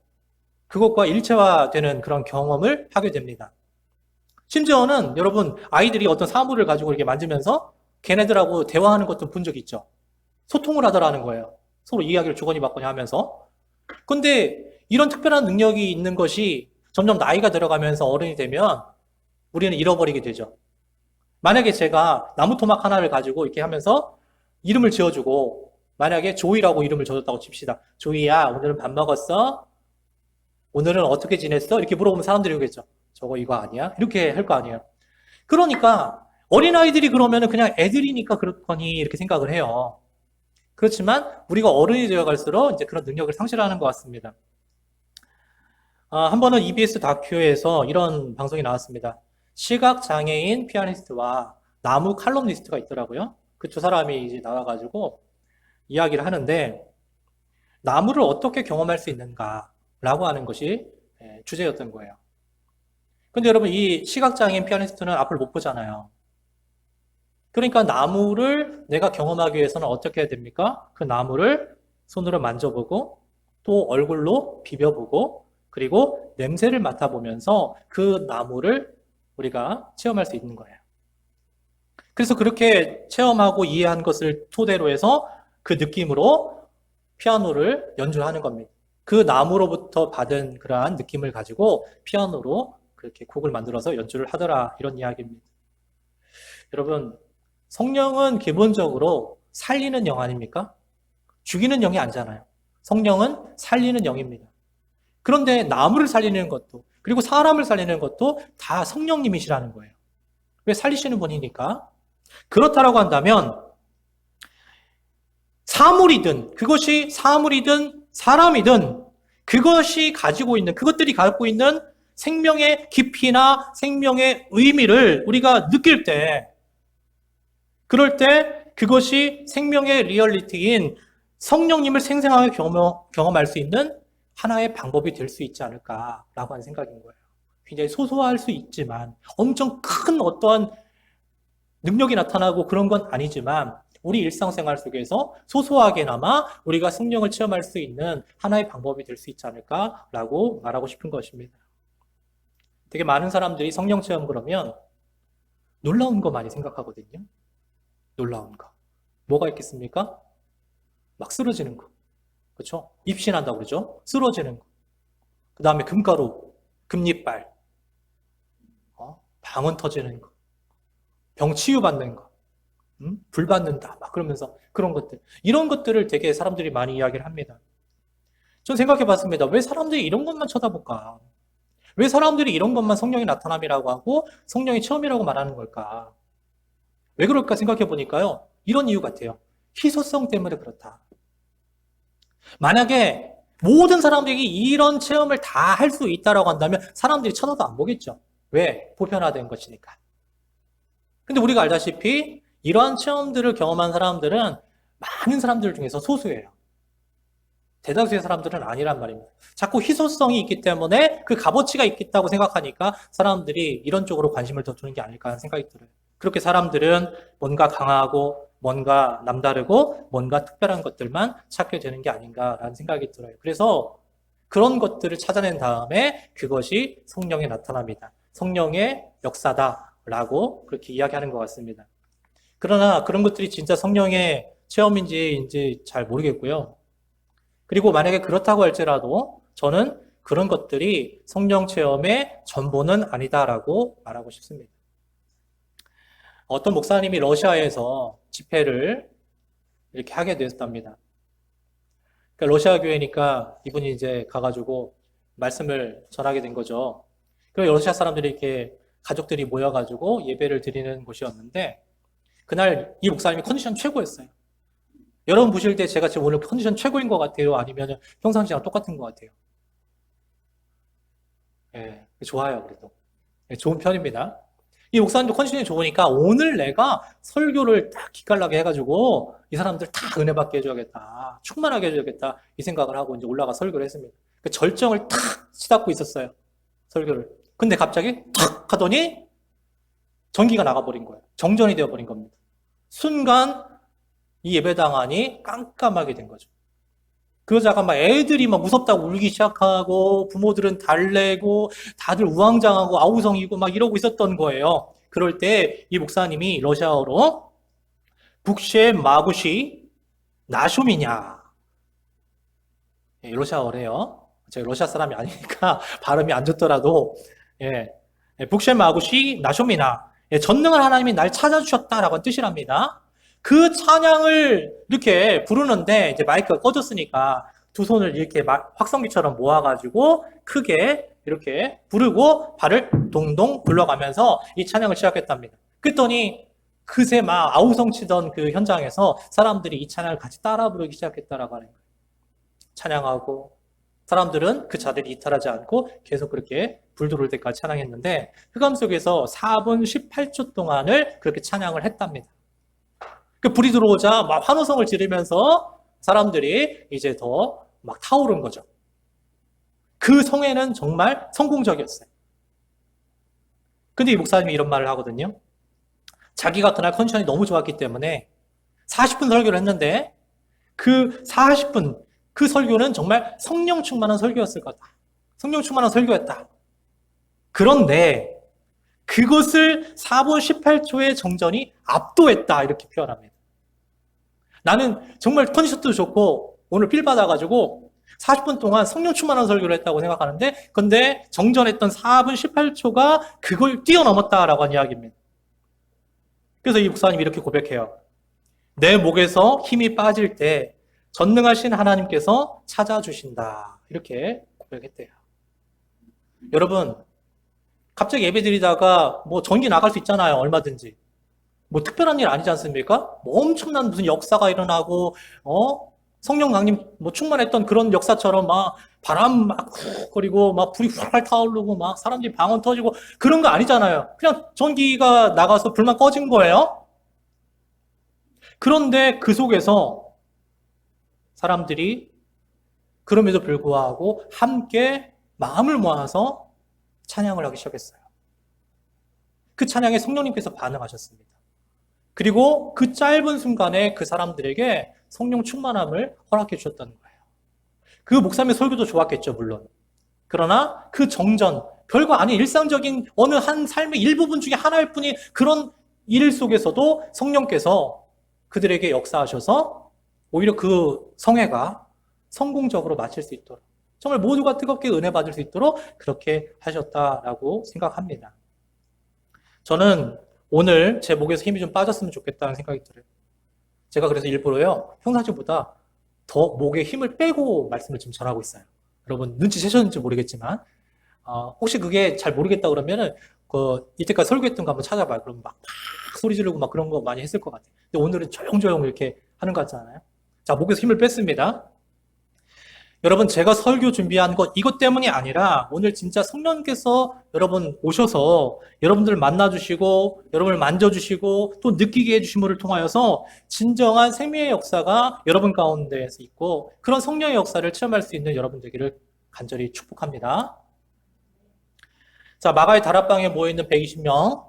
Speaker 1: 그것과 일체화되는 그런 경험을 하게 됩니다. 심지어는 여러분 아이들이 어떤 사물을 가지고 이렇게 만지면서 걔네들하고 대화하는 것도 본 적 있죠. 소통을 하더라는 거예요. 서로 이야기를 주거니 받거니 하면서. 근데 이런 특별한 능력이 있는 것이 점점 나이가 들어가면서 어른이 되면 우리는 잃어버리게 되죠. 만약에 제가 나무 토막 하나를 가지고 이렇게 하면서 이름을 지어주고, 만약에 조이라고 이름을 지어줬다고 칩시다. 조이야, 오늘은 밥 먹었어? 오늘은 어떻게 지냈어? 이렇게 물어보면 사람들이 오겠죠. 저거 이거 아니야? 이렇게 할 거 아니에요. 그러니까 어린아이들이 그러면은 그냥 애들이니까 그렇거니 이렇게 생각을 해요. 그렇지만 우리가 어른이 되어 갈수록 이제 그런 능력을 상실하는 것 같습니다. 한 번은 EBS 다큐에서 이런 방송이 나왔습니다. 시각장애인 피아니스트와 나무 칼럼니스트가 있더라고요. 그 두 사람이 이제 나와가지고 이야기를 하는데, 나무를 어떻게 경험할 수 있는가라고 하는 것이 주제였던 거예요. 근데 여러분, 이 시각장애인 피아니스트는 앞을 못 보잖아요. 그러니까 나무를 내가 경험하기 위해서는 어떻게 해야 됩니까? 그 나무를 손으로 만져보고 또 얼굴로 비벼보고 그리고 냄새를 맡아보면서 그 나무를 우리가 체험할 수 있는 거예요. 그래서 그렇게 체험하고 이해한 것을 토대로 해서 그 느낌으로 피아노를 연주하는 겁니다. 그 나무로부터 받은 그러한 느낌을 가지고 피아노로 그렇게 곡을 만들어서 연주를 하더라, 이런 이야기입니다. 여러분, 성령은 기본적으로 살리는 영 아닙니까? 죽이는 영이 아니잖아요. 성령은 살리는 영입니다. 그런데 나무를 살리는 것도, 그리고 사람을 살리는 것도 다 성령님이시라는 거예요. 왜? 살리시는 분이니까. 그렇다라고 한다면 사물이든, 그것이 사물이든 사람이든 그것이 가지고 있는, 그것들이 갖고 있는 생명의 깊이나 생명의 의미를 우리가 느낄 때, 그럴 때 그것이 생명의 리얼리티인 성령님을 생생하게 경험할 수 있는 하나의 방법이 될 수 있지 않을까라고 하는 생각인 거예요. 굉장히 소소할 수 있지만 엄청 큰 어떠한 능력이 나타나고 그런 건 아니지만 우리 일상생활 속에서 소소하게나마 우리가 성령을 체험할 수 있는 하나의 방법이 될 수 있지 않을까라고 말하고 싶은 것입니다. 되게 많은 사람들이 성령 체험 그러면 놀라운 거 많이 생각하거든요. 놀라운 거. 뭐가 있겠습니까? 막 쓰러지는 거. 그렇죠? 입신한다고 그러죠? 쓰러지는 거. 그 다음에 금가루, 금리빨, 방언 터지는 거, 병 치유받는 거, 불 받는다, 막 그러면서 그런 것들. 이런 것들을 되게 사람들이 많이 이야기를 합니다. 전 생각해 봤습니다. 왜 사람들이 이런 것만 쳐다볼까? 왜 사람들이 이런 것만 성령의 나타남이라고 하고 성령의 체험이라고 말하는 걸까? 왜 그럴까 생각해 보니까요, 이런 이유 같아요. 희소성 때문에 그렇다. 만약에 모든 사람들이 이런 체험을 다 할 수 있다라고 한다면 사람들이 쳐다도 안 보겠죠. 왜? 보편화된 것이니까. 근데 우리가 알다시피 이러한 체험들을 경험한 사람들은 많은 사람들 중에서 소수예요. 대다수의 사람들은 아니란 말입니다. 자꾸 희소성이 있기 때문에 그 값어치가 있겠다고 생각하니까 사람들이 이런 쪽으로 관심을 더 두는 게 아닐까 하는 생각이 들어요. 그렇게 사람들은 뭔가 강하고 뭔가 남다르고 뭔가 특별한 것들만 찾게 되는 게 아닌가라는 생각이 들어요. 그래서 그런 것들을 찾아낸 다음에 그것이 성령의 나타남이다, 성령의 역사다라고 그렇게 이야기하는 것 같습니다. 그러나 그런 것들이 진짜 성령의 체험인지 잘 모르겠고요. 그리고 만약에 그렇다고 할지라도 저는 그런 것들이 성령 체험의 전부는 아니다라고 말하고 싶습니다. 어떤 목사님이 러시아에서 집회를 이렇게 하게 되었답니다. 그러니까 러시아 교회니까 이분이 이제 가가지고 말씀을 전하게 된 거죠. 그리고 러시아 사람들이 이렇게 가족들이 모여가지고 예배를 드리는 곳이었는데, 그날 이 목사님이 컨디션 최고였어요. 여러분 보실 때 제가 지금 오늘 컨디션 최고인 것 같아요? 아니면 평상시랑 똑같은 것 같아요? 예, 좋아요, 그래도. 예, 좋은 편입니다. 이 목사님도 컨디션이 좋으니까 오늘 내가 설교를 딱 기깔나게 해가지고 이 사람들 다 은혜 받게 해줘야겠다. 충만하게 해줘야겠다. 이 생각을 하고 이제 올라가 설교를 했습니다. 그 절정을 탁 치닫고 있었어요. 설교를. 근데 갑자기 탁 하더니 전기가 나가버린 거예요. 정전이 되어버린 겁니다. 순간 이 예배당 안이 깜깜하게 된 거죠. 그러다가 막 애들이 막 무섭다고 울기 시작하고 부모들은 달래고 다들 우왕좌왕하고 아우성이고 막 이러고 있었던 거예요. 그럴 때 이 목사님이 러시아어로 북셰 마구시 나쇼미냐, 예, 러시아어래요. 제가 러시아 사람이 아니니까 발음이 안 좋더라도 예, 북셰 마구시 나쇼미나, 예, 전능한 하나님이 날 찾아주셨다라고 뜻이랍니다. 그 찬양을 이렇게 부르는데 이제 마이크가 꺼졌으니까 두 손을 이렇게 확성기처럼 모아가지고 크게 이렇게 부르고 발을 동동 굴러가면서 이 찬양을 시작했답니다. 그랬더니 그새 막 아우성치던 그 현장에서 사람들이 이 찬양을 같이 따라 부르기 시작했다라고 하는 거예요. 찬양하고 사람들은 그 자리를 이탈하지 않고 계속 그렇게 불 들어올 때까지 찬양했는데 흑암 속에서 4분 18초 동안을 그렇게 찬양을 했답니다. 그 불이 들어오자 막 환호성을 지르면서 사람들이 이제 더 막 타오른 거죠. 그 성회는 정말 성공적이었어요. 근데 이 목사님이 이런 말을 하거든요. 자기가 그날 컨디션이 너무 좋았기 때문에 40분 설교를 했는데 그 40분, 그 설교는 정말 성령 충만한 설교였을 거다. 성령 충만한 설교였다. 그런데 그것을 4분 18초의 정전이 압도했다. 이렇게 표현합니다. 나는 정말 컨디션도 좋고 오늘 필 받아가지고 40분 동안 성령 충만한 설교를 했다고 생각하는데 근데 정전했던 4분 18초가 그걸 뛰어넘었다라고 하는 이야기입니다. 그래서 이 목사님이 이렇게 고백해요. 내 목에서 힘이 빠질 때 전능하신 하나님께서 찾아주신다. 이렇게 고백했대요. 여러분, 갑자기 예배 드리다가 뭐 전기 나갈 수 있잖아요. 얼마든지. 뭐 특별한 일 아니지 않습니까? 뭐 엄청난 무슨 역사가 일어나고, 성령 강림 뭐 충만했던 그런 역사처럼 막 바람 막 훅거리고 막 불이 활활 타오르고 막 사람들이 방언 터지고 그런 거 아니잖아요. 그냥 전기가 나가서 불만 꺼진 거예요. 그런데 그 속에서 사람들이 그럼에도 불구하고 함께 마음을 모아서 찬양을 하기 시작했어요. 그 찬양에 성령님께서 반응하셨습니다. 그리고 그 짧은 순간에 그 사람들에게 성령 충만함을 허락해 주셨다는 거예요. 그 목사님의 설교도 좋았겠죠, 물론. 그러나 그 정전, 별거 아닌 일상적인 어느 한 삶의 일부분 중에 하나일 뿐인 그런 일 속에서도 성령께서 그들에게 역사하셔서 오히려 그 성회가 성공적으로 마칠 수 있도록 정말 모두가 뜨겁게 은혜 받을 수 있도록 그렇게 하셨다라고 생각합니다. 저는 오늘 제 목에서 힘이 좀 빠졌으면 좋겠다는 생각이 들어요. 제가 그래서 일부러요, 평상시보다 더 목에 힘을 빼고 말씀을 지금 전하고 있어요. 여러분 눈치채셨는지 모르겠지만, 혹시 그게 잘 모르겠다 그러면은, 이때까지 설교했던 거 한번 찾아봐요. 그럼 막 소리 지르고 막 그런 거 많이 했을 것 같아요. 근데 오늘은 조용조용 이렇게 하는 것 같잖아요. 자, 목에서 힘을 뺐습니다. 여러분, 제가 설교 준비한 것 이것 때문이 아니라 오늘 진짜 성령께서 여러분 오셔서 여러분들을 만나주시고 여러분을 만져주시고 또 느끼게 해주심을 통하여서 진정한 생명의 역사가 여러분 가운데에서 있고 그런 성령의 역사를 체험할 수 있는 여러분 되기를 간절히 축복합니다. 자, 마가의 다락방에 모여있는 120명.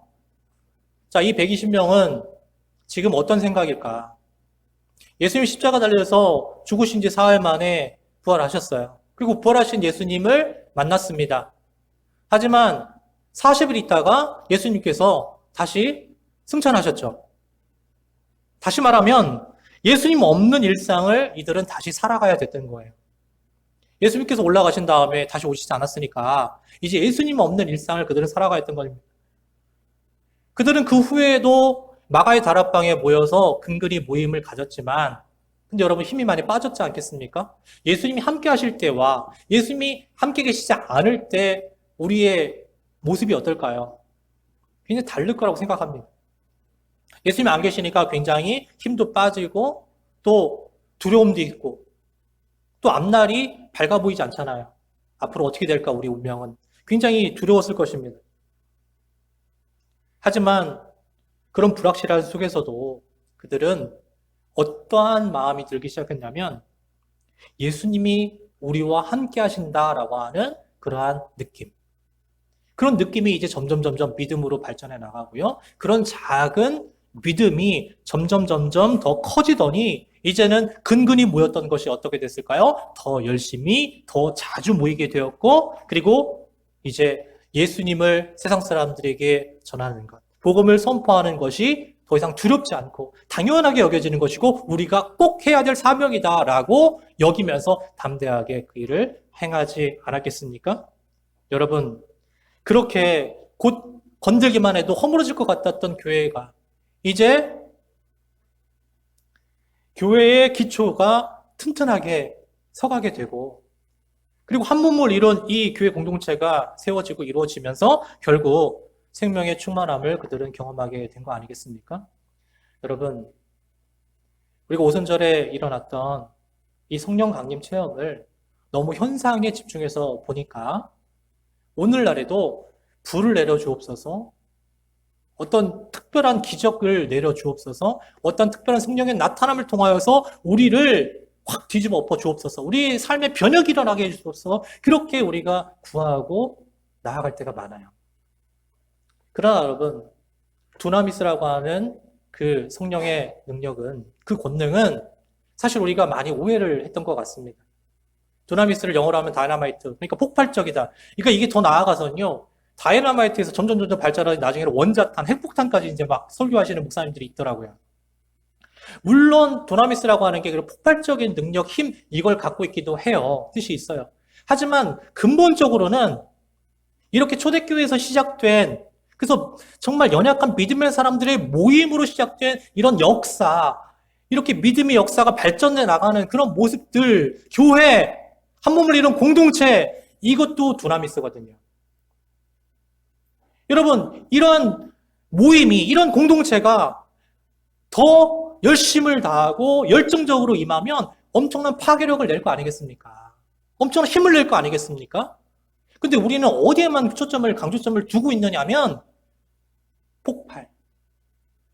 Speaker 1: 자, 이 120명은 지금 어떤 생각일까? 예수님 십자가 달려서 죽으신 지 사흘 만에 부활하셨어요. 그리고 부활하신 예수님을 만났습니다. 하지만 40일 있다가 예수님께서 다시 승천하셨죠. 다시 말하면 예수님 없는 일상을 이들은 다시 살아가야 됐던 거예요. 예수님께서 올라가신 다음에 다시 오시지 않았으니까 이제 예수님 없는 일상을 그들은 살아가야 했던 겁니다. 그들은 그 후에도 마가의 다락방에 모여서 근근히 모임을 가졌지만 근데 여러분 힘이 많이 빠졌지 않겠습니까? 예수님이 함께 하실 때와 예수님이 함께 계시지 않을 때 우리의 모습이 어떨까요? 굉장히 다를 거라고 생각합니다. 예수님이 안 계시니까 굉장히 힘도 빠지고 또 두려움도 있고 또 앞날이 밝아 보이지 않잖아요. 앞으로 어떻게 될까 우리 운명은. 굉장히 두려웠을 것입니다. 하지만 그런 불확실함 속에서도 그들은 어떠한 마음이 들기 시작했냐면 예수님이 우리와 함께 하신다라고 하는 그러한 느낌. 그런 느낌이 이제 점점 믿음으로 발전해 나가고요. 그런 작은 믿음이 점점 더 커지더니 이제는 근근히 모였던 것이 어떻게 됐을까요? 더 열심히, 더 자주 모이게 되었고, 그리고 이제 예수님을 세상 사람들에게 전하는 것, 복음을 선포하는 것이 더 이상 두렵지 않고 당연하게 여겨지는 것이고 우리가 꼭 해야 될 사명이다라고 여기면서 담대하게 그 일을 행하지 않았겠습니까? 여러분, 그렇게 곧 건들기만 해도 허물어질 것 같았던 교회가 이제 교회의 기초가 튼튼하게 서가게 되고 그리고 한 몸을 이룬 이 교회 공동체가 세워지고 이루어지면서 결국 생명의 충만함을 그들은 경험하게 된 거 아니겠습니까? 여러분, 우리가 오순절에 일어났던 이 성령 강림 체험을 너무 현상에 집중해서 보니까 오늘날에도 불을 내려주옵소서, 어떤 특별한 기적을 내려주옵소서, 어떤 특별한 성령의 나타남을 통하여서 우리를 확 뒤집어 엎어 주옵소서, 우리 삶의 변혁이 일어나게 해주옵소서, 그렇게 우리가 구하고 나아갈 때가 많아요. 그러나 여러분, 두나미스라고 하는 그 성령의 능력은, 그 권능은 사실 우리가 많이 오해를 했던 것 같습니다. 두나미스를 영어로 하면 다이너마이트, 그러니까 폭발적이다. 그러니까 이게 더 나아가서는요, 다이너마이트에서 점점 발전하는 나중에는 원자탄, 핵폭탄까지 이제 막 설교하시는 목사님들이 있더라고요. 물론 두나미스라고 하는 게 그런 폭발적인 능력, 힘 이걸 갖고 있기도 해요. 뜻이 있어요. 하지만 근본적으로는 이렇게 초대교회에서 시작된, 그래서 정말 연약한 믿음의 사람들의 모임으로 시작된 이런 역사, 이렇게 믿음의 역사가 발전해 나가는 그런 모습들, 교회, 한 몸을 이룬 공동체, 이것도 두나미스거든요. 여러분, 이런 모임이, 이런 공동체가 더 열심을 다하고 열정적으로 임하면 엄청난 파괴력을 낼 거 아니겠습니까? 엄청난 힘을 낼 거 아니겠습니까? 근데 우리는 어디에만 초점을, 강조점을 두고 있느냐 하면 폭발,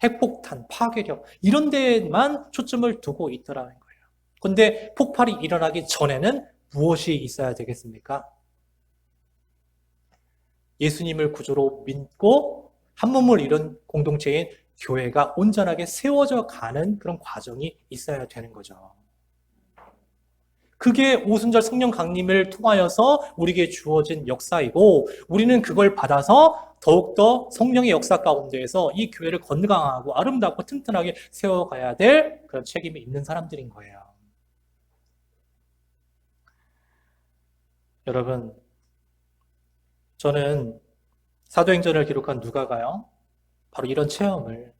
Speaker 1: 핵폭탄, 파괴력 이런 데만 초점을 두고 있더라는 거예요. 근데 폭발이 일어나기 전에는 무엇이 있어야 되겠습니까? 예수님을 구주로 믿고 한 몸을 이룬 공동체인 교회가 온전하게 세워져 가는 그런 과정이 있어야 되는 거죠. 그게 오순절 성령 강림을 통하여서 우리에게 주어진 역사이고 우리는 그걸 받아서 더욱더 성령의 역사 가운데에서 이 교회를 건강하고 아름답고 튼튼하게 세워가야 될 그런 책임이 있는 사람들인 거예요. 여러분, 저는 사도행전을 기록한 누가가요, 바로 이런 체험을,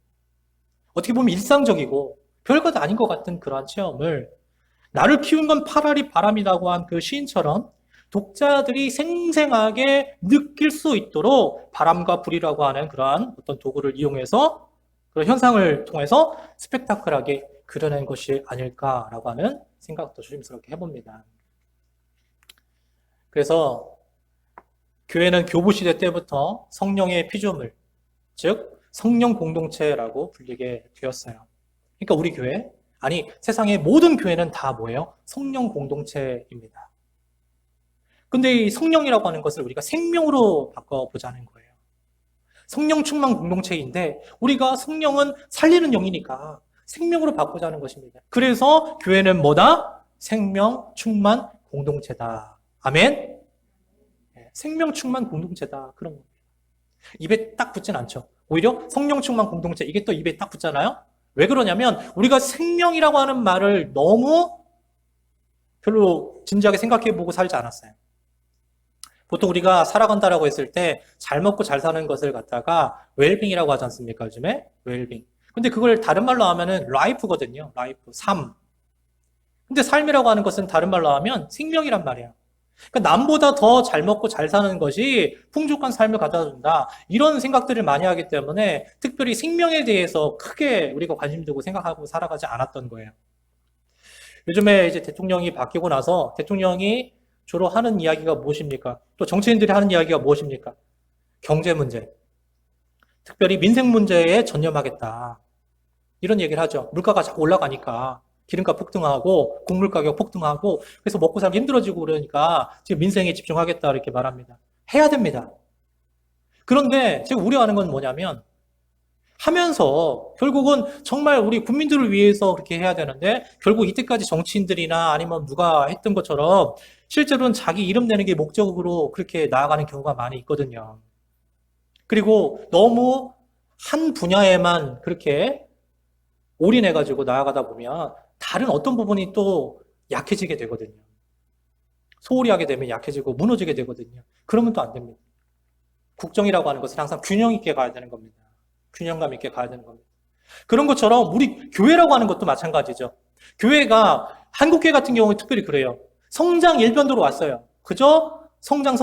Speaker 1: 어떻게 보면 일상적이고 별것 아닌 것 같은 그러한 체험을 나를 키운 건 파라리 바람이라고 한 그 시인처럼 독자들이 생생하게 느낄 수 있도록 바람과 불이라고 하는 그러한 어떤 도구를 이용해서 그런 현상을 통해서 스펙타클하게 그려낸 것이 아닐까라고 하는 생각도 조심스럽게 해봅니다. 그래서 교회는 교부시대 때부터 성령의 피조물, 즉 성령 공동체라고 불리게 되었어요. 그러니까 우리 교회, 아니 세상의 모든 교회는 다 뭐예요? 성령 공동체입니다. 근데 이 성령이라고 하는 것을 우리가 생명으로 바꿔보자는 거예요. 성령 충만 공동체인데 우리가 성령은 살리는 영이니까 생명으로 바꾸자는 것입니다. 그래서 교회는 뭐다? 생명 충만 공동체다. 아멘? 생명 충만 공동체다. 그런 겁니다. 입에 딱 붙진 않죠. 오히려 성령 충만 공동체, 이게 또 입에 딱 붙잖아요. 왜 그러냐면 우리가 생명이라고 하는 말을 너무 별로 진지하게 생각해보고 살지 않았어요. 보통 우리가 살아간다라고 했을 때 잘 먹고 잘 사는 것을 갖다가 웰빙이라고 하지 않습니까? 요즘에 웰빙. 근데 그걸 다른 말로 하면은 라이프거든요. 라이프, 삶. 근데 삶이라고 하는 것은 다른 말로 하면 생명이란 말이에요. 그러니까 남보다 더 잘 먹고 잘 사는 것이 풍족한 삶을 가져준다. 이런 생각들을 많이 하기 때문에 특별히 생명에 대해서 크게 우리가 관심 두고 생각하고 살아가지 않았던 거예요. 요즘에 이제 대통령이 바뀌고 나서 대통령이 주로 하는 이야기가 무엇입니까? 또 정치인들이 하는 이야기가 무엇입니까? 경제 문제. 특별히 민생 문제에 전념하겠다. 이런 얘기를 하죠. 물가가 자꾸 올라가니까 기름값 폭등하고 곡물 가격 폭등하고 그래서 먹고 살기 힘들어지고 그러니까 지금 민생에 집중하겠다 이렇게 말합니다. 해야 됩니다. 그런데 제가 우려하는 건 뭐냐면 하면서 결국은 정말 우리 국민들을 위해서 그렇게 해야 되는데 결국 이때까지 정치인들이나 아니면 누가 했던 것처럼 실제로는 자기 이름 내는 게 목적으로 그렇게 나아가는 경우가 많이 있거든요. 그리고 너무 한 분야에만 그렇게 올인해가지고 나아가다 보면 다른 어떤 부분이 또 약해지게 되거든요. 소홀히 하게 되면 약해지고 무너지게 되거든요. 그러면 또 안 됩니다. 국정이라고 하는 것은 항상 균형 있게 가야 되는 겁니다. 균형감 있게 가야 되는 겁니다. 그런 것처럼 우리 교회라고 하는 것도 마찬가지죠. 교회가 한국교회 같은 경우는 특별히 그래요. 성장 일변도로 왔어요. 그죠? 성장.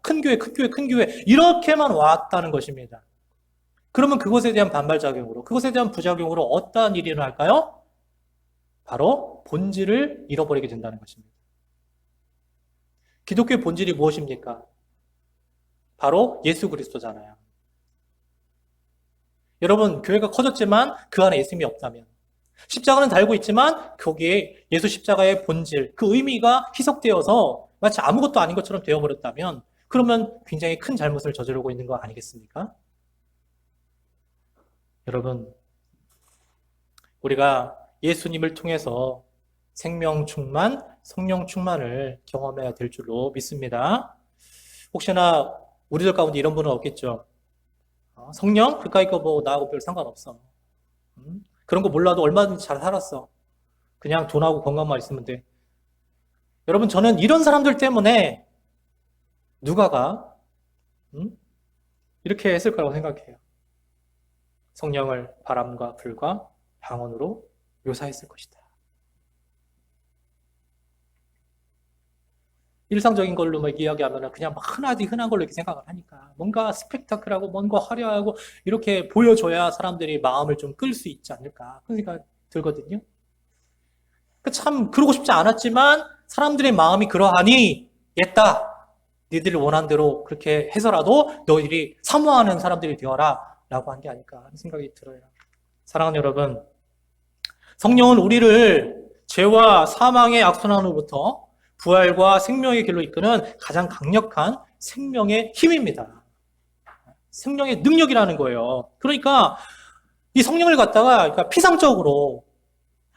Speaker 1: 큰 교회, 큰 교회, 큰 교회. 이렇게만 왔다는 것입니다. 그러면 그것에 대한 반발작용으로, 그것에 대한 부작용으로 어떠한 일이 일어날까요? 바로 본질을 잃어버리게 된다는 것입니다. 기독교의 본질이 무엇입니까? 바로 예수 그리스도잖아요. 여러분, 교회가 커졌지만 그 안에 예수님이 없다면, 십자가는 달고 있지만 거기에 예수 십자가의 본질, 그 의미가 희석되어서 마치 아무것도 아닌 것처럼 되어버렸다면 그러면 굉장히 큰 잘못을 저지르고 있는 거 아니겠습니까? 여러분, 우리가 예수님을 통해서 생명 충만, 성령 충만을 경험해야 될 줄로 믿습니다. 혹시나 우리들 가운데 이런 분은 없겠죠? 성령? 그까이 거 뭐 나하고 별 상관없어. 그런 거 몰라도 얼마든지 잘 살았어. 그냥 돈하고 건강만 있으면 돼. 여러분, 저는 이런 사람들 때문에 누가가 이렇게 했을 거라고 생각해요. 성령을 바람과 불과 방언으로 묘사했을 것이다. 일상적인 걸로 막 이야기하면 그냥 막 흔한 걸로 이렇게 생각을 하니까 뭔가 스펙타클하고 뭔가 화려하고 이렇게 보여줘야 사람들이 마음을 좀 끌 수 있지 않을까 그런 생각이 들거든요. 참 그러고 싶지 않았지만 사람들의 마음이 그러하니 옛다. 니들이 원하는 대로 그렇게 해서라도 너희들이 사모하는 사람들이 되어라 라고 한 게 아닐까 하는 생각이 들어요. 사랑하는 여러분, 성령은 우리를 죄와 사망의 악순환으로부터 부활과 생명의 길로 이끄는 가장 강력한 생명의 힘입니다. 생명의 능력이라는 거예요. 그러니까 이 성령을 갖다가 그러니까 피상적으로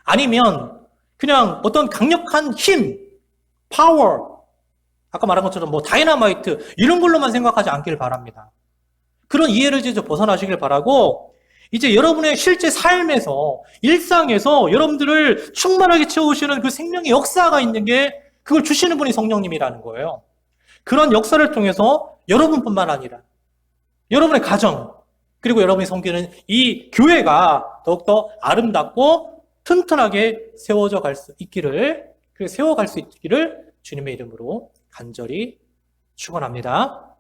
Speaker 1: 아니면 그냥 어떤 강력한 힘, 파워, 아까 말한 것처럼 뭐 다이너마이트 이런 걸로만 생각하지 않기를 바랍니다. 그런 이해를 이제 벗어나시길 바라고 이제 여러분의 실제 삶에서 일상에서 여러분들을 충만하게 채우시는 그 생명의 역사가 있는 게 그걸 주시는 분이 성령님이라는 거예요. 그런 역사를 통해서 여러분뿐만 아니라 여러분의 가정 그리고 여러분이 섬기는 이 교회가 더욱더 아름답고 튼튼하게 세워져 갈 수 있기를 세워갈 수 있기를 주님의 이름으로 간절히 축원합니다.